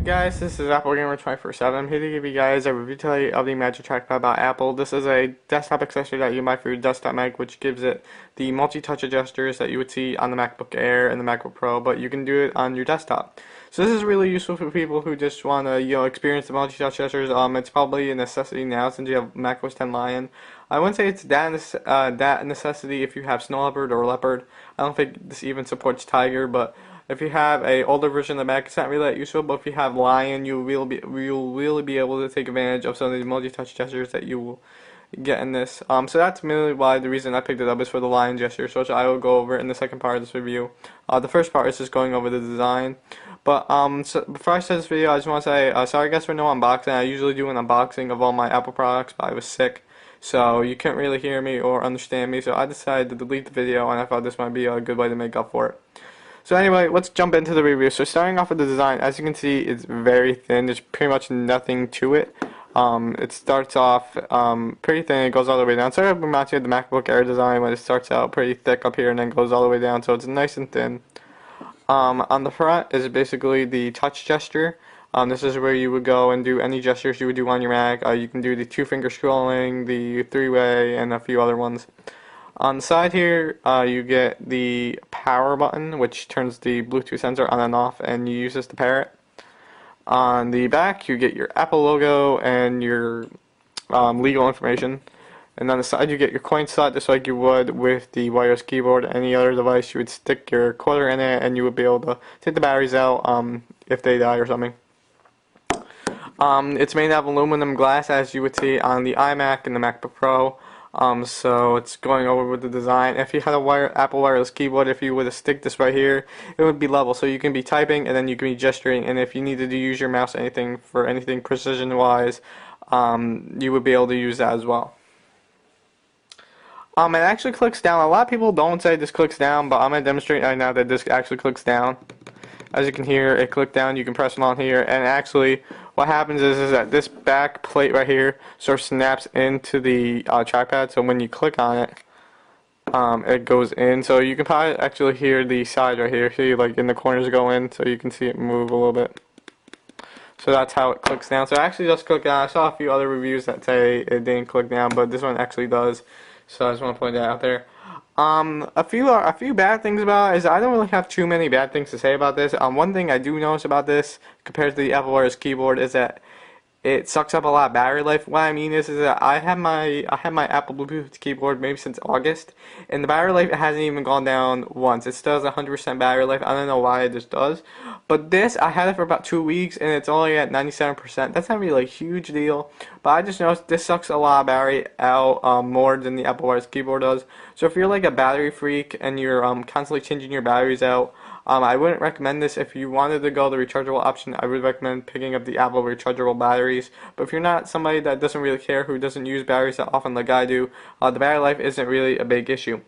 guys, this is Apple Gamer 24/7. I'm here to give you guys a review today of the Magic Trackpad by Apple. This is a desktop accessory that you buy for your desktop Mac, which gives it the multi-touch adjusters that you would see on the MacBook Air and the MacBook Pro, but you can do it on your desktop. So this is really useful for people who just want to, experience the multi-touch gestures. It's probably a necessity now since you have macOS 10 Lion. I wouldn't say it's that necessity if you have Snow Leopard or Leopard. I don't think this even supports Tiger, but if you have a older version of the Mac, it's not really that useful, but if you have Lion, you'll really be able to take advantage of some of the multi-touch gestures that you will get in this. So that's mainly why the reason I picked it up is for the Lion gestures, which I will go over in the second part of this review. The first part is just going over the design. But so before I start this video, I just want to say sorry guys for no unboxing. I usually do an unboxing of all my Apple products, but I was sick, so you couldn't really hear me or understand me. So I decided to delete the video, and I thought this might be a good way to make up for it. So anyway, let's jump into the review. So starting off with the design, as you can see, it's very thin. There's pretty much nothing to it. It starts off pretty thin. It goes all the way down. Sort of reminds me of the MacBook Air design when it starts out pretty thick up here and then goes all the way down. So it's nice and thin. On the front is basically the touch gesture. This is where you would go and do any gestures you would do on your Mac. You can do the two-finger scrolling, the three-way, and a few other ones. On the side here, you get the power button, which turns the Bluetooth sensor on and off, and you use this to pair it. On the back, you get your Apple logo and your legal information. And on the side, you get your coin slot, just like you would with the wireless keyboard. Any other device, you would stick your quarter in it, and you would be able to take the batteries out if they die or something. It's made out of aluminum glass, as you would see on the iMac and the MacBook Pro. So it's going over with the design. If you had a Apple wireless keyboard, if you were to stick this right here, it would be level. So you can be typing and then you can be gesturing. And if you needed to use your mouse for anything precision-wise, you would be able to use that as well. It actually clicks down. A lot of people don't say this clicks down, but I'm going to demonstrate right now that this actually clicks down. As you can hear, it clicked down. You can press it on here, and actually what happens is that this back plate right here sort of snaps into the trackpad, so when you click on it, it goes in. So you can probably actually hear the side right here. See, like in the corners go in, so you can see it move a little bit. So that's how it clicks down. So it actually does click down. I saw a few other reviews that say it didn't click down, but this one actually does. So I just want to point that out there. A few bad things about it is I don't really have too many bad things to say about this. One thing I do notice about this compared to the Apple wireless keyboard is that it sucks up a lot of battery life. What I mean is that I have my Apple Bluetooth keyboard maybe since August, and the battery life hasn't even gone down once. It still has 100% battery life. I don't know why it just does. But this, I had it for about 2 weeks, and it's only at 97%. That's not really a huge deal, but I just noticed this sucks a lot of battery out more than the Apple wireless keyboard does. So if you're like a battery freak and you're constantly changing your batteries out, I wouldn't recommend this. If you wanted to go the rechargeable option, I would recommend picking up the Apple rechargeable batteries. But if you're not somebody that doesn't really care, who doesn't use batteries that often like I do, the battery life isn't really a big issue.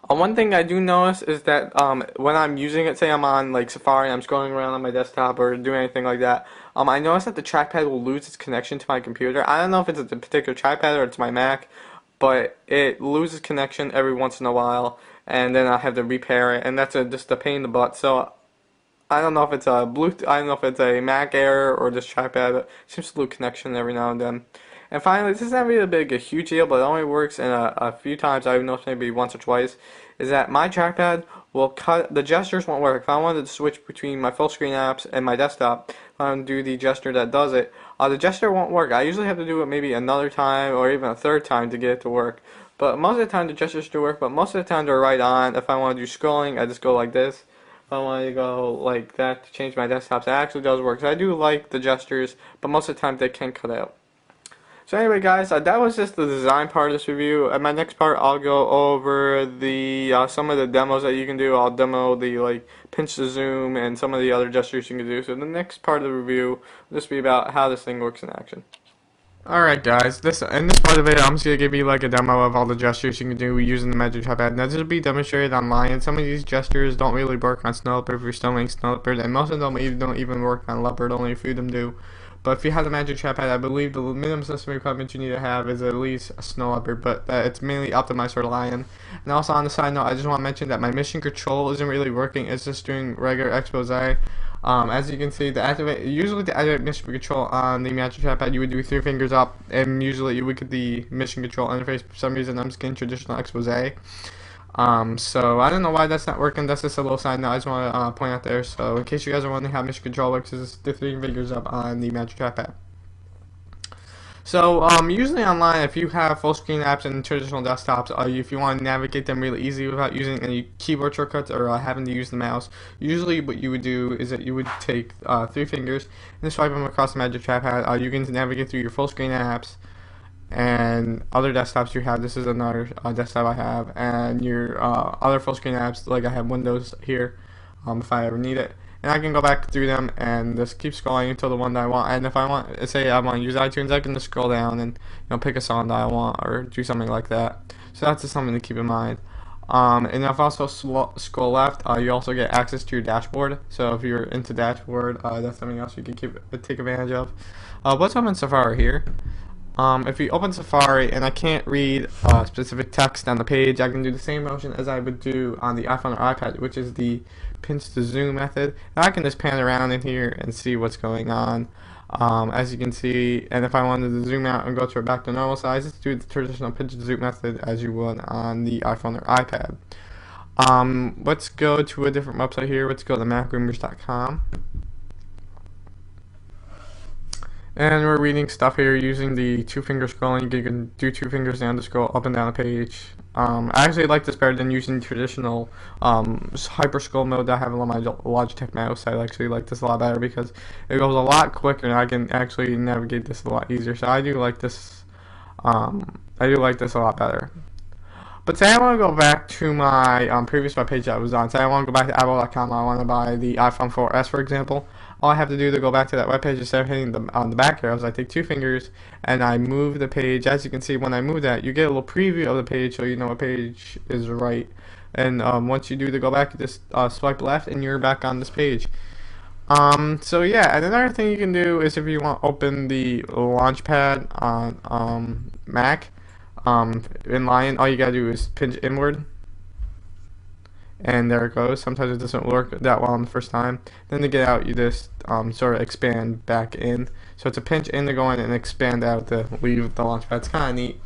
One thing I do notice is that when I'm using it, say I'm on like Safari and I'm scrolling around on my desktop or doing anything like that, I notice that the trackpad will lose its connection to my computer. I don't know if it's a particular trackpad or it's my Mac, but it loses connection every once in a while, and then I have to repair it, and that's just a pain in the butt. So I don't know if it's a Bluetooth, I don't know if it's a Mac error or just trackpad. It seems to lose connection every now and then. And finally, this is not really a huge deal, but it only works in a few times. I've noticed maybe once or twice. Is that my trackpad will cut, the gestures won't work. If I wanted to switch between my full screen apps and my desktop, if I want to do the gesture that does it, the gesture won't work. I usually have to do it maybe another time or even a third time to get it to work. But most of the time the gestures do work, but most of the time they're right on. If I want to do scrolling, I just go like this. If I want to go like that to change my desktops, it actually does work. So I do like the gestures, but most of the time they can cut out. So anyway guys, that was just the design part of this review. In my next part, I'll go over the some of the demos that you can do. I'll demo the pinch to zoom and some of the other gestures you can do. So the next part of the review will just be about how this thing works in action. Alright guys, in this part of it, I'm just going to give you like a demo of all the gestures you can do using the Magic Trackpad. Now this will be demonstrated online, and some of these gestures don't really work on Snow Leopard if you're still making Snow Leopard, and most of them don't even work on Leopard, only a few of them do. But if you have the Magic Trackpad, I believe the minimum system requirement you need to have is at least a Snow Leopard, but it's mainly optimized for Lion. And also on the side note, I just want to mention that my mission control isn't really working, it's just doing regular expose. As you can see, usually to activate mission control on the Magic Trackpad, you would do 3 fingers up, and usually you would get the mission control interface. For some reason, I'm just getting traditional expose. So I don't know why that's not working. That's just a little side note I just want to point out there. So in case you guys are wondering how mission control works, is the 3 fingers up on the Magic Trackpad. So usually online, if you have full screen apps and traditional desktops, if you want to navigate them really easy without using any keyboard shortcuts or having to use the mouse, usually what you would do is that you would take 3 fingers and swipe them across the Magic Trackpad. You can navigate through your full screen apps and other desktops you have. This is another desktop I have, and your other full screen apps, like I have Windows here, if I ever need it. And I can go back through them and just keep scrolling until the one that I want. And if I want, say I want to use iTunes, I can just scroll down and pick a song that I want or do something like that. So that's just something to keep in mind. And if also scroll left, you also get access to your dashboard. So if you're into dashboard, that's something else you can take advantage of. What's up in Safari here? If you open Safari and I can't read specific text on the page, I can do the same motion as I would do on the iPhone or iPad, which is the pinch to zoom method. And I can just pan around in here and see what's going on. As you can see, and if I wanted to zoom out and go to back to normal size, just do the traditional pinch to zoom method as you would on the iPhone or iPad. Let's go to a different website here. Let's go to macrumors.com. And we're reading stuff here using the 2-finger scrolling. You can do 2 fingers down to scroll up and down a page. I actually like this better than using traditional hyper scroll mode that I have on my Logitech mouse. I actually like this a lot better because it goes a lot quicker and I can actually navigate this a lot easier. So I do like this. I do like this a lot better. But say I want to go back to my previous webpage that I was on. Say I want to go back to Apple.com. I want to buy the iPhone 4S, for example. All I have to do to go back to that webpage instead of hitting the back arrows, I take 2 fingers and I move the page. As you can see, when I move that, you get a little preview of the page so you know what page is right. And once you do to go back, you just swipe left and you're back on this page. So yeah, and another thing you can do is if you want to open the Launchpad on Mac, in Lion, all you gotta do is pinch inward. And there it goes. Sometimes it doesn't work that well on the first time. Then to get out, you just sort of expand back in. So it's a pinch in to go in and expand out to leave the Launchpad. It's kind of neat.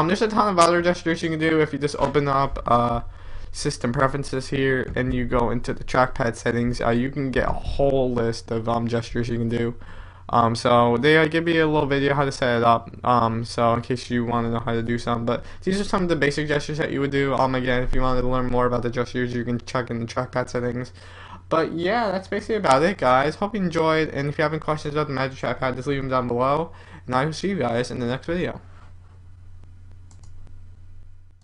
There's a ton of other gestures you can do. If you just open up System Preferences here and you go into the trackpad settings, you can get a whole list of gestures you can do. So they give me a little video how to set it up, so in case you want to know how to do some, but these are some of the basic gestures that you would do. Again, if you wanted to learn more about the gestures, you can check in the trackpad settings. But yeah, that's basically about it, guys. Hope you enjoyed, and if you have any questions about the Magic Trackpad, just leave them down below, and I will see you guys in the next video.